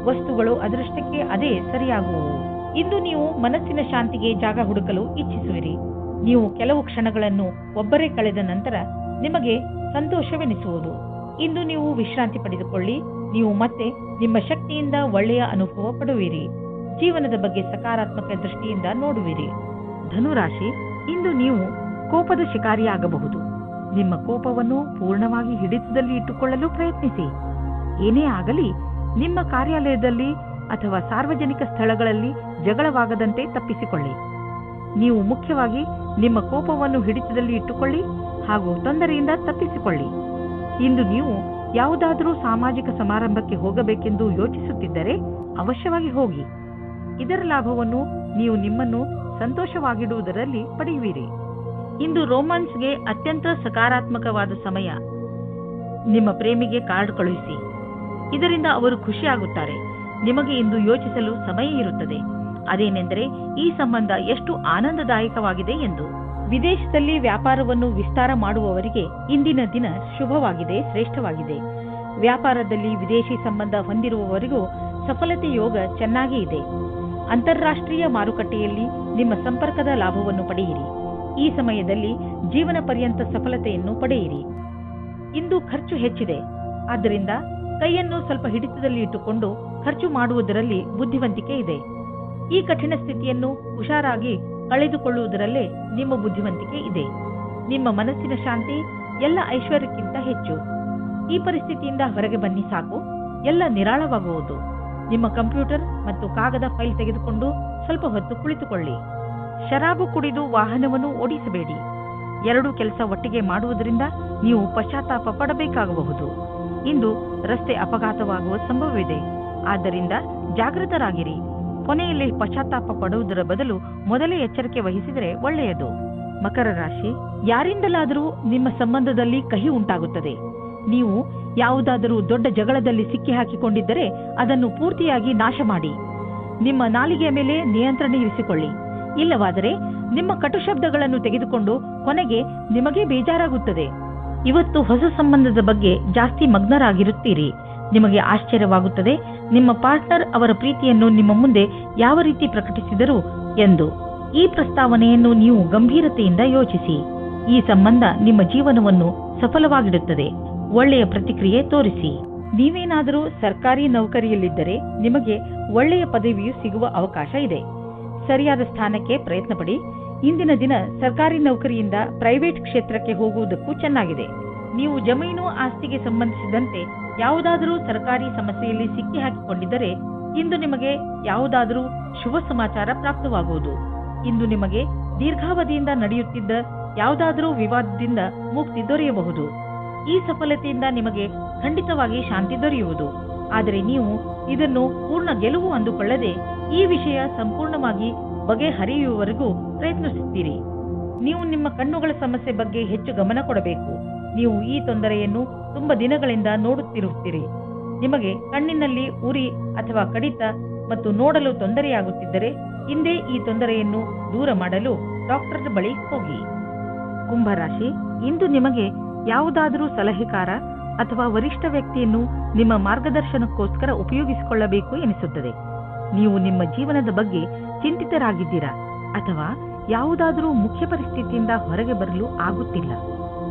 B: ವಸ್ತುಗಳು ಅದರಷ್ಟಕ್ಕೆ ಅದೇ ಸರಿಯಾಗುವವು. ಇಂದು ನೀವು ಮನಸ್ಸಿನ ಶಾಂತಿಗೆ ಜಾಗ ಹುಡುಕಲು ಇಚ್ಛಿಸುವಿರಿ. ನೀವು ಕೆಲವು ಕ್ಷಣಗಳನ್ನು ಒಬ್ಬರೇ ಕಳೆದ ನಂತರ ನಿಮಗೆ ಸಂತೋಷವೆನಿಸುವುದು. ಇಂದು ನೀವು ವಿಶ್ರಾಂತಿ ಪಡೆದುಕೊಳ್ಳಿ. ನೀವು ಮತ್ತೆ ನಿಮ್ಮ ಶಕ್ತಿಯಿಂದ ಒಳ್ಳೆಯ ಅನುಭವ ಪಡುವಿರಿ. ಜೀವನದ ಬಗ್ಗೆ ಸಕಾರಾತ್ಮಕ ದೃಷ್ಟಿಯಿಂದ ನೋಡುವಿರಿ. ಧನುರಾಶಿ, ಇಂದು ನೀವು ಕೋಪದ ಶಿಕಾರಿಯಾಗಬಹುದು. ನಿಮ್ಮ ಕೋಪವನ್ನು ಪೂರ್ಣವಾಗಿ ಹಿಡಿತದಲ್ಲಿ ಇಟ್ಟುಕೊಳ್ಳಲು ಪ್ರಯತ್ನಿಸಿ. ಏನೇ ಆಗಲಿ ನಿಮ್ಮ ಕಾರ್ಯಾಲಯದಲ್ಲಿ ಅಥವಾ ಸಾರ್ವಜನಿಕ ಸ್ಥಳಗಳಲ್ಲಿ ಜಗಳವಾಗದಂತೆ ತಪ್ಪಿಸಿಕೊಳ್ಳಿ. ನೀವು ಮುಖ್ಯವಾಗಿ ನಿಮ್ಮ ಕೋಪವನ್ನು ಹಿಡಿತದಲ್ಲಿ ಇಟ್ಟುಕೊಳ್ಳಿ ಹಾಗೂ ತೊಂದರೆಯಿಂದ ತಪ್ಪಿಸಿಕೊಳ್ಳಿ. ಇಂದು ನೀವು ಯಾವುದಾದರೂ ಸಾಮಾಜಿಕ ಸಮಾರಂಭಕ್ಕೆ ಹೋಗಬೇಕೆಂದು ಯೋಚಿಸುತ್ತಿದ್ದರೆ ಅವಶ್ಯವಾಗಿ ಹೋಗಿ. ಇದರ ಲಾಭವನ್ನು ನೀವು ನಿಮ್ಮನ್ನು ಸಂತೋಷವಾಗಿಡುವುದರಲ್ಲಿ ಪಡೆಯುವಿರಿ. ಇಂದು ರೋಮಾನ್ಸ್ಗೆ ಅತ್ಯಂತ ಸಕಾರಾತ್ಮಕವಾದ ಸಮಯ. ನಿಮ್ಮ ಪ್ರೇಮಿಗೆ ಕಾರ್ಡ್ ಕಳುಹಿಸಿ. ಇದರಿಂದ ಅವರು ಖುಷಿಯಾಗುತ್ತಾರೆ. ನಿಮಗೆ ಇಂದು ಯೋಚಿಸಲು ಸಮಯ ಇರುತ್ತದೆ. ಅದೇನೆಂದರೆ ಈ ಸಂಬಂಧ ಎಷ್ಟು ಆನಂದದಾಯಕವಾಗಿದೆ ಎಂದು. ವಿದೇಶದಲ್ಲಿ ವ್ಯಾಪಾರವನ್ನು ವಿಸ್ತಾರ ಮಾಡುವವರಿಗೆ ಇಂದಿನ ದಿನ ಶುಭವಾಗಿದೆ, ಶ್ರೇಷ್ಠವಾಗಿದೆ. ವ್ಯಾಪಾರದಲ್ಲಿ ವಿದೇಶಿ ಸಂಬಂಧ ಹೊಂದಿರುವವರಿಗೂ ಸಫಲತೆ ಯೋಗ ಚೆನ್ನಾಗಿ ಇದೆ. ಅಂತಾರಾಷ್ಟ್ರೀಯ ಮಾರುಕಟ್ಟೆಯಲ್ಲಿ ನಿಮ್ಮ ಸಂಪರ್ಕದ ಲಾಭವನ್ನು ಪಡೆಯಿರಿ. ಈ ಸಮಯದಲ್ಲಿ ಜೀವನ ಪರ್ಯಂತ ಸಫಲತೆಯನ್ನು ಪಡೆಯಿರಿ. ಇಂದು ಖರ್ಚು ಹೆಚ್ಚಿದೆ. ಆದ್ದರಿಂದ ಕೈಯನ್ನು ಸ್ವಲ್ಪ ಹಿಡಿತದಲ್ಲಿ ಇಟ್ಟುಕೊಂಡು ಖರ್ಚು ಮಾಡುವುದರಲ್ಲಿ ಬುದ್ಧಿವಂತಿಕೆ ಇದೆ. ಈ ಕಠಿಣ ಸ್ಥಿತಿಯನ್ನು ಹುಷಾರಾಗಿ ಕಳೆದುಕೊಳ್ಳುವುದರಲ್ಲೇ ನಿಮ್ಮ ಬುದ್ಧಿವಂತಿಕೆ ಇದೆ. ನಿಮ್ಮ ಮನಸ್ಸಿನ ಶಾಂತಿ ಎಲ್ಲ ಐಶ್ವರ್ಯಕ್ಕಿಂತ ಹೆಚ್ಚು. ಈ ಪರಿಸ್ಥಿತಿಯಿಂದ ಹೊರಗೆ ಬನ್ನಿ ಸಾಕು, ಎಲ್ಲ ನಿರಾಳವಾಗುವುದು. ನಿಮ್ಮ ಕಂಪ್ಯೂಟರ್ ಮತ್ತು ಕಾಗದ ಫೈಲ್ ತೆಗೆದುಕೊಂಡು ಸ್ವಲ್ಪ ಹೊತ್ತು ಕುಳಿತುಕೊಳ್ಳಿ. ಶರಾಬು ಕುಡಿದು ವಾಹನವನ್ನು ಓಡಿಸಬೇಡಿ. ಎರಡೂ ಕೆಲಸ ಒಟ್ಟಿಗೆ ಮಾಡುವುದರಿಂದ ನೀವು ಪಶ್ಚಾತ್ತಾಪ ಪಡಬೇಕಾಗಬಹುದು. ಇಂದು ರಸ್ತೆ ಅಪಘಾತವಾಗುವ ಸಂಭವವಿದೆ. ಆದ್ದರಿಂದ ಜಾಗೃತರಾಗಿರಿ. ಕೊನೆಯಲ್ಲಿ ಪಶ್ಚಾತ್ತಾಪ ಪಡುವುದರ ಬದಲು ಮೊದಲೇ ಎಚ್ಚರಿಕೆ ವಹಿಸಿದರೆ ಒಳ್ಳೆಯದು. ಮಕರ ರಾಶಿ, ಯಾರಿಂದಲಾದರೂ ನಿಮ್ಮ ಸಂಬಂಧದಲ್ಲಿ ಕಹಿ ಉಂಟಾಗುತ್ತದೆ. ನೀವು ಯಾವುದಾದರೂ ದೊಡ್ಡ ಜಗಳದಲ್ಲಿ ಸಿಕ್ಕಿ ಹಾಕಿಕೊಂಡಿದ್ದರೆ ಅದನ್ನು ಪೂರ್ತಿಯಾಗಿ ನಾಶ ಮಾಡಿ. ನಿಮ್ಮ ನಾಲಿಗೆಯ ಮೇಲೆ ನಿಯಂತ್ರಣ ಇರಿಸಿಕೊಳ್ಳಿ. ಇಲ್ಲವಾದರೆ ನಿಮ್ಮ ಕಟು ಶಬ್ದಗಳನ್ನು ತೆಗೆದುಕೊಂಡು ಕೊನೆಗೆ ನಿಮಗೆ ಬೇಜಾರಾಗುತ್ತದೆ. ಇವತ್ತು ಹೊಸ ಸಂಬಂಧದ ಬಗ್ಗೆ ಜಾಸ್ತಿ ಮಗ್ನರಾಗಿರುತ್ತೀರಿ. ನಿಮಗೆ ಆಶ್ಚರ್ಯವಾಗುತ್ತದೆ ನಿಮ್ಮ ಪಾರ್ಟ್ನರ್ ಅವರ ಪ್ರೀತಿಯನ್ನು ನಿಮ್ಮ ಮುಂದೆ ಯಾವ ರೀತಿ ಪ್ರಕಟಿಸಿದರು ಎಂದು. ಈ ಪ್ರಸ್ತಾವನೆಯನ್ನು ನೀವು ಗಂಭೀರತೆಯಿಂದ ಯೋಚಿಸಿ. ಈ ಸಂಬಂಧ ನಿಮ್ಮ ಜೀವನವನ್ನು ಸಫಲವಾಗಿಡುತ್ತದೆ. ಒಳ್ಳೆಯ ಪ್ರತಿಕ್ರಿಯೆ ತೋರಿಸಿ. ನೀವೇನಾದರೂ ಸರ್ಕಾರಿ ನೌಕರಿಯಲ್ಲಿದ್ದರೆ ನಿಮಗೆ ಒಳ್ಳೆಯ ಪದವಿಯು ಸಿಗುವ ಅವಕಾಶ ಇದೆ. ಸರಿಯಾದ ಸ್ಥಾನಕ್ಕೆ ಪ್ರಯತ್ನ ಪಡಿ. ಇಂದಿನ ದಿನ ಸರ್ಕಾರಿ ನೌಕರಿಯಿಂದ ಪ್ರೈವೇಟ್ ಕ್ಷೇತ್ರಕ್ಕೆ ಹೋಗುವುದಕ್ಕೂ ಚೆನ್ನಾಗಿದೆ. ನೀವು ಜಮೀನು ಆಸ್ತಿಗೆ ಸಂಬಂಧಿಸಿದಂತೆ ಯಾವುದಾದರೂ ಸರ್ಕಾರಿ ಸಮಸ್ಯೆಯಲ್ಲಿ ಸಿಕ್ಕಿ ಹಾಕಿಕೊಂಡಿದ್ದರೆ ಇಂದು ನಿಮಗೆ ಯಾವುದಾದರೂ ಶುಭ ಸಮಾಚಾರ ಪ್ರಾಪ್ತವಾಗುವುದು. ಇಂದು ನಿಮಗೆ ದೀರ್ಘಾವಧಿಯಿಂದ ನಡೆಯುತ್ತಿದ್ದ ಯಾವುದಾದರೂ ವಿವಾದದಿಂದ ಮುಕ್ತಿ ದೊರೆಯಬಹುದು. ಈ ಸಫಲತೆಯಿಂದ ನಿಮಗೆ ಖಂಡಿತವಾಗಿ ಶಾಂತಿ ದೊರೆಯುವುದು. ಆದರೆ ನೀವು ಇದನ್ನು ಪೂರ್ಣ ಗೆಲುವು ಅಂದುಕೊಳ್ಳದೆ ಈ ವಿಷಯ ಸಂಪೂರ್ಣವಾಗಿ ಬಗೆಹರಿಯುವವರೆಗೂ ಪ್ರಯತ್ನಿಸುತ್ತೀರಿ. ನೀವು ನಿಮ್ಮ ಕಣ್ಣುಗಳ ಸಮಸ್ಯೆ ಬಗ್ಗೆ ಹೆಚ್ಚು ಗಮನ ಕೊಡಬೇಕು. ನೀವು ಈ ತೊಂದರೆಯನ್ನು ತುಂಬಾ ದಿನಗಳಿಂದ ನೋಡುತ್ತಿರುತ್ತೀರಿ. ನಿಮಗೆ ಕಣ್ಣಿನಲ್ಲಿ ಉರಿ ಅಥವಾ ಕಡಿತ ಮತ್ತು ನೋಡಲು ತೊಂದರೆಯಾಗುತ್ತಿದ್ದರೆ ಹಿಂದೆ ಈ ತೊಂದರೆಯನ್ನು ದೂರ ಮಾಡಲು ಡಾಕ್ಟರ್ ಬಳಿ ಹೋಗಿ. ಕುಂಭರಾಶಿ, ಇಂದು ನಿಮಗೆ ಯಾವುದಾದರೂ ಸಲಹೆಗಾರ ಅಥವಾ ವರಿಷ್ಠ ವ್ಯಕ್ತಿಯನ್ನು ನಿಮ್ಮ ಮಾರ್ಗದರ್ಶನಕ್ಕೋಸ್ಕರ ಉಪಯೋಗಿಸಿಕೊಳ್ಳಬೇಕು ಎನಿಸುತ್ತದೆ. ನೀವು ನಿಮ್ಮ ಜೀವನದ ಬಗ್ಗೆ ಚಿಂತಿತರಾಗಿದ್ದೀರಾ ಅಥವಾ ಯಾವುದಾದರೂ ಮುಖ್ಯ ಪರಿಸ್ಥಿತಿಯಿಂದ ಹೊರಗೆ ಬರಲು ಆಗುತ್ತಿಲ್ಲ.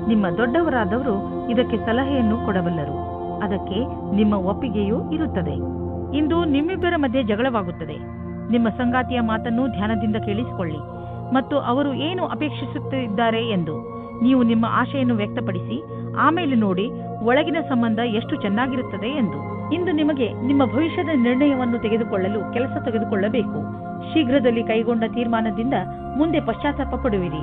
B: ನಿಮ್ಮ ದೊಡ್ಡವರಾದವರು ಇದಕ್ಕೆ ಸಲಹೆಯನ್ನು ಕೊಡಬಲ್ಲರು. ಅದಕ್ಕೆ ನಿಮ್ಮ ಒಪ್ಪಿಗೆಯೂ ಇರುತ್ತದೆ. ಇಂದು ನಿಮ್ಮಿಬ್ಬರ ಮಧ್ಯೆ ಜಗಳವಾಗುತ್ತದೆ. ನಿಮ್ಮ ಸಂಗಾತಿಯ ಮಾತನ್ನು ಧ್ಯಾನದಿಂದ ಕೇಳಿಸಿಕೊಳ್ಳಿ ಮತ್ತು ಅವರು ಏನು ಅಪೇಕ್ಷಿಸುತ್ತಿದ್ದಾರೆ ಎಂದು ನೀವು ನಿಮ್ಮ ಆಶೆಯನ್ನು ವ್ಯಕ್ತಪಡಿಸಿ ಆಮೇಲೆ ನೋಡಿ ಒಳಗಿನ ಸಂಬಂಧ ಎಷ್ಟು ಚೆನ್ನಾಗಿರುತ್ತದೆ ಎಂದು. ಇಂದು ನಿಮಗೆ ನಿಮ್ಮ ಭವಿಷ್ಯದ ನಿರ್ಣಯವನ್ನು ತೆಗೆದುಕೊಳ್ಳಲು ಕೆಲಸ ತೆಗೆದುಕೊಳ್ಳಬೇಕು. ಶೀಘ್ರದಲ್ಲಿ ಕೈಗೊಂಡ ತೀರ್ಮಾನದಿಂದ ಮುಂದೆ ಪಶ್ಚಾತ್ತಾಪ ಪಡುವಿರಿ.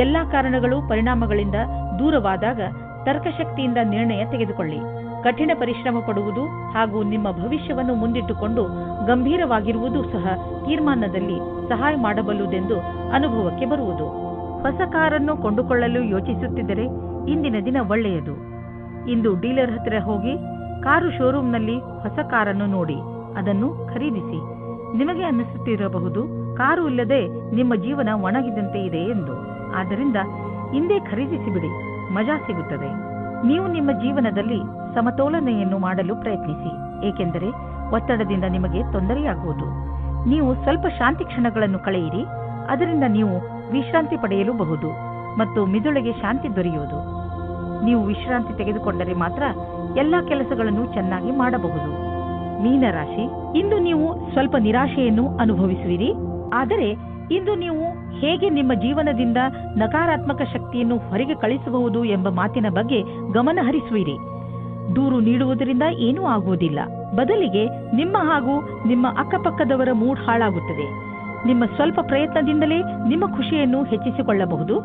B: ಎಲ್ಲಾ ಕಾರಣಗಳು ಪರಿಣಾಮಗಳಿಂದ ದೂರವಾದಾಗ ತರ್ಕಶಕ್ತಿಯಿಂದ ನಿರ್ಣಯ ತೆಗೆದುಕೊಳ್ಳಿ. ಕಠಿಣ ಪರಿಶ್ರಮ ಪಡುವುದು ಹಾಗೂ ನಿಮ್ಮ ಭವಿಷ್ಯವನ್ನು ಮುಂದಿಟ್ಟುಕೊಂಡು ಗಂಭೀರವಾಗಿರುವುದು ಸಹ ತೀರ್ಮಾನದಲ್ಲಿ ಸಹಾಯ ಮಾಡಬಲ್ಲುದೆಂದು ಅನುಭವಕ್ಕೆ ಬರುವುದು. ಹೊಸ ಕಾರನ್ನು ಕೊಂಡುಕೊಳ್ಳಲು ಯೋಚಿಸುತ್ತಿದ್ದರೆ ಇಂದಿನ ದಿನ ಒಳ್ಳೆಯದು. ಇಂದು ಡೀಲರ್ ಹತ್ತಿರ ಹೋಗಿ ಕಾರು ಶೋರೂಮ್ನಲ್ಲಿ ಹೊಸ ಕಾರನ್ನು ನೋಡಿ ಅದನ್ನು ಖರೀದಿಸಿ. ನಿಮಗೆ ಅನ್ನಿಸುತ್ತಿರಬಹುದು ಕಾರು ಇಲ್ಲದೆ ನಿಮ್ಮ ಜೀವನ ಒಣಗಿದಂತೆ ಇದೆ ಎಂದು. ಆದ್ದರಿಂದ ಇಂದೇ ಖರೀದಿಸಿಬಿಡಿ, ಮಜಾ ಸಿಗುತ್ತದೆ. ನೀವು ನಿಮ್ಮ ಜೀವನದಲ್ಲಿ ಸಮತೋಲನೆಯನ್ನು ಮಾಡಲು ಪ್ರಯತ್ನಿಸಿ, ಏಕೆಂದರೆ ಒತ್ತಡದಿಂದ ನಿಮಗೆ ತೊಂದರೆಯಾಗುವುದು. ನೀವು ಸ್ವಲ್ಪ ಶಾಂತಿ ಕ್ಷಣಗಳನ್ನು ಕಳೆಯಿರಿ, ಅದರಿಂದ ನೀವು ವಿಶ್ರಾಂತಿ ಪಡೆಯಲೂಬಹುದು ಮತ್ತು ಮಿದುಳಿಗೆ ಶಾಂತಿ ದೊರೆಯುವುದು. ನೀವು ವಿಶ್ರಾಂತಿ ತೆಗೆದುಕೊಂಡರೆ ಮಾತ್ರ ಎಲ್ಲಾ ಕೆಲಸಗಳನ್ನು ಚೆನ್ನಾಗಿ ಮಾಡಬಹುದು. ಮೀನರಾಶಿ, ಇಂದು ನೀವು ಸ್ವಲ್ಪ ನಿರಾಶೆಯನ್ನು ಅನುಭವಿಸುವಿರಿ. ಆದರೆ ಇಂದು ನೀವು ಹೇಗೆ ನಿಮ್ಮ ಜೀವನದಿಂದ ನಕಾರಾತ್ಮಕ ಶಕ್ತಿಯನ್ನು ಹೊರಗೆ ಕಳಿಸಬಹುದು ಎಂಬ ಮಾತಿನ ಬಗ್ಗೆ ಗಮನ ಹರಿಸುವಿರಿ. ದೂರು ನೀಡುವುದರಿಂದ ಏನೂ ಆಗುವುದಿಲ್ಲ. ಬದಲಿಗೆ ನಿಮ್ಮ ಹಾಗೂ ನಿಮ್ಮ ಅಕ್ಕಪಕ್ಕದವರ ಮೂಡ್ ಹಾಳಾಗುತ್ತದೆ. ನಿಮ್ಮ ಸ್ವಲ್ಪ ಪ್ರಯತ್ನದಿಂದಲೇ ನಿಮ್ಮ ಖುಷಿಯನ್ನು ಹೆಚ್ಚಿಸಿಕೊಳ್ಳಬಹುದು.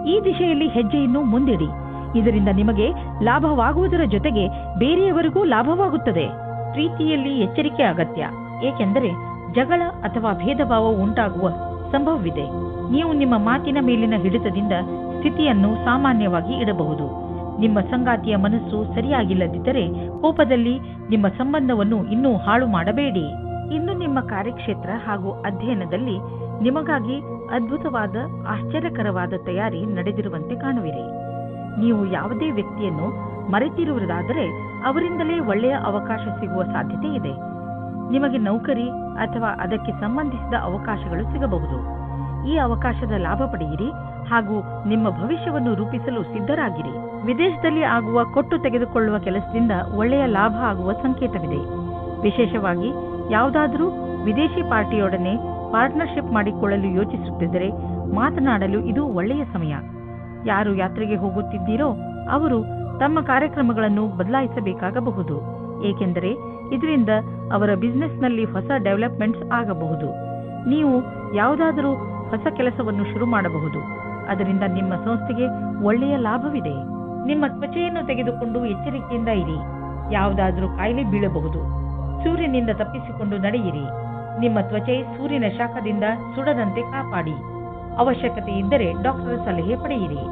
B: ಈ ದಿಶೆಯಲ್ಲಿ ಹೆಜ್ಜೆಯನ್ನು ಮುಂದಿಡಿ. ಇದರಿಂದ ನಿಮಗೆ ಲಾಭವಾಗುವುದರ ಜೊತೆಗೆ ಬೇರೆಯವರಿಗೂ ಲಾಭವಾಗುತ್ತದೆ. ಪ್ರೀತಿಯಲ್ಲಿ ಎಚ್ಚರಿಕೆ ಅಗತ್ಯ, ಏಕೆಂದರೆ ಜಗಳ ಅಥವಾ ಭೇದ ಭಾವ ಉಂಟಾಗುವ ಸಂಭವವಿದೆ. ನೀವು ನಿಮ್ಮ ಮಾತಿನ ಮೇಲಿನ ಹಿಡಿತದಿಂದ ಸ್ಥಿತಿಯನ್ನು ಸಾಮಾನ್ಯವಾಗಿ ಇಡಬಹುದು. ನಿಮ್ಮ ಸಂಗಾತಿಯ ಮನಸ್ಸು ಸರಿಯಾಗಿಲ್ಲದಿದ್ದರೆ ಕೋಪದಲ್ಲಿ ನಿಮ್ಮ ಸಂಬಂಧವನ್ನು ಇನ್ನೂ ಹಾಳು ಮಾಡಬೇಡಿ. ಇನ್ನು ನಿಮ್ಮ ಕಾರ್ಯಕ್ಷೇತ್ರ ಹಾಗೂ ಅಧ್ಯಯನದಲ್ಲಿ ನಿಮಗಾಗಿ ಅದ್ಭುತವಾದ ಆಶ್ಚರ್ಯಕರವಾದ ತಯಾರಿ ನಡೆದಿರುವಂತೆ ಕಾಣುವಿರಿ. ನೀವು ಯಾವುದೇ ವ್ಯಕ್ತಿಯನ್ನು ಮರೆತಿರುವುದಾದರೆ ಅವರಿಂದಲೇ ಒಳ್ಳೆಯ ಅವಕಾಶ ಸಿಗುವ ಸಾಧ್ಯತೆ ಇದೆ. ನಿಮಗೆ ನೌಕರಿ ಅಥವಾ ಅದಕ್ಕೆ ಸಂಬಂಧಿಸಿದ ಅವಕಾಶಗಳು ಸಿಗಬಹುದು. ಈ ಅವಕಾಶದ ಲಾಭ ಪಡೆಯಿರಿ ಹಾಗೂ ನಿಮ್ಮ ಭವಿಷ್ಯವನ್ನು ರೂಪಿಸಲು ಸಿದ್ಧರಾಗಿರಿ. ವಿದೇಶದಲ್ಲಿ ಆಗುವ ಕೊಟ್ಟು ತೆಗೆದುಕೊಳ್ಳುವ ಕೆಲಸದಿಂದ ಒಳ್ಳೆಯ ಲಾಭ ಆಗುವ ಸಂಕೇತವಿದೆ. ವಿಶೇಷವಾಗಿ ಯಾವುದಾದರೂ ವಿದೇಶಿ ಪಾರ್ಟಿಯೊಡನೆ ಪಾರ್ಟ್ನರ್ಶಿಪ್ ಮಾಡಿಕೊಳ್ಳಲು ಯೋಚಿಸುತ್ತಿದ್ದರೆ ಮಾತನಾಡಲು ಇದು ಒಳ್ಳೆಯ ಸಮಯ. ಯಾರು ಯಾತ್ರೆಗೆ ಹೋಗುತ್ತಿದ್ದೀರೋ ಅವರು ತಮ್ಮ ಕಾರ್ಯಕ್ರಮಗಳನ್ನು ಬದಲಾಯಿಸಬೇಕಾಗಬಹುದು, ಏಕೆಂದರೆ ಇದರಿಂದ ಅವರ ಬಿಸಿನೆಸ್ನಲ್ಲಿ ಹೊಸ ಡೆವಲಪ್ಮೆಂಟ್ಸ್ ಆಗಬಹುದು. ನೀವು ಯಾವುದಾದರೂ ಹೊಸ ಕೆಲಸವನ್ನು ಶುರು ಮಾಡಬಹುದು. ಅದರಿಂದ ನಿಮ್ಮ ಸಂಸ್ಥೆಗೆ ಒಳ್ಳೆಯ ಲಾಭವಿದೆ. ನಿಮ್ಮ ತ್ವಚೆಯನ್ನು ತೆಗೆದುಕೊಂಡು ಎಚ್ಚರಿಕೆಯಿಂದ ಇರಿ. ಯಾವುದಾದರೂ ಕಾಯಿಲೆ ಬೀಳಬಹುದು. ಸೂರ್ಯನಿಂದ ತಪ್ಪಿಸಿಕೊಂಡು ನಡೆಯಿರಿ. ನಿಮ್ಮ ತ್ವಚೆ ಸೂರ್ಯನ ಶಾಖದಿಂದ ಸುಡದಂತೆ ಕಾಪಾಡಿ. ಅವಶ್ಯಕತೆ ಇದ್ದರೆ ಡಾಕ್ಟರ್ ಸಲಹೆ ಪಡೆಯಿರಿ.